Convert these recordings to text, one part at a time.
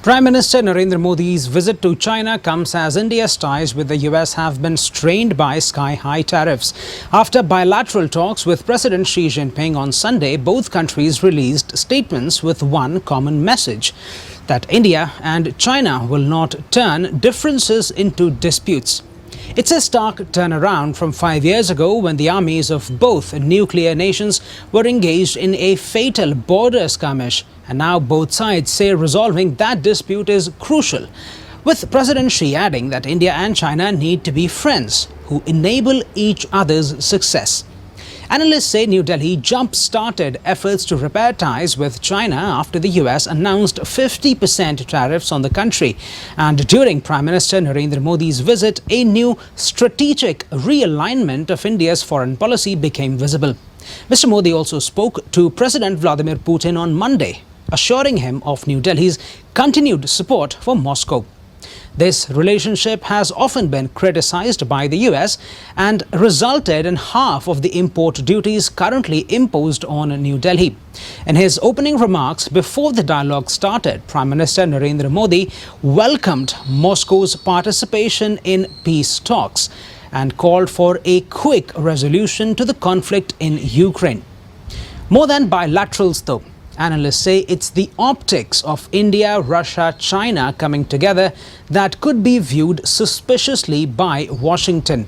Prime Minister Narendra Modi's visit to China comes as India's ties with the US have been strained by sky-high tariffs. After bilateral talks with President Xi Jinping on Sunday, both countries released statements with one common message: that India and China will not turn differences into disputes. It's a stark turnaround from 5 years ago when the armies of both nuclear nations were engaged in a fatal border skirmish, and now both sides say resolving that dispute is crucial, with President Xi adding that India and China need to be friends who enable each other's success. Analysts say New Delhi jump-started efforts to repair ties with China after the US announced 50% tariffs on the country. And during Prime Minister Narendra Modi's visit, a new strategic realignment of India's foreign policy became visible. Mr. Modi also spoke to President Vladimir Putin on Monday, assuring him of New Delhi's continued support for Moscow. This relationship has often been criticized by the US and resulted in half of the import duties currently imposed on New Delhi. In his opening remarks before the dialogue started, Prime Minister Narendra Modi welcomed Moscow's participation in peace talks and called for a quick resolution to the conflict in Ukraine. More than bilaterals, though, analysts say it's the optics of India, Russia, China coming together that could be viewed suspiciously by Washington.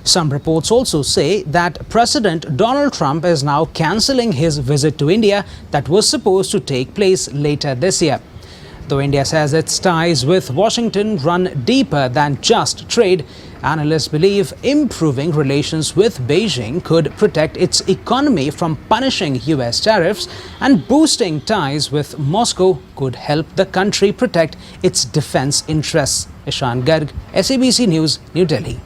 Some reports also say that President Donald Trump is now cancelling his visit to India that was supposed to take place later this year. Though India says its ties with Washington run deeper than just trade, analysts believe improving relations with Beijing could protect its economy from punishing US tariffs, and boosting ties with Moscow could help the country protect its defense interests. Ishan Garg, SABC News, New Delhi.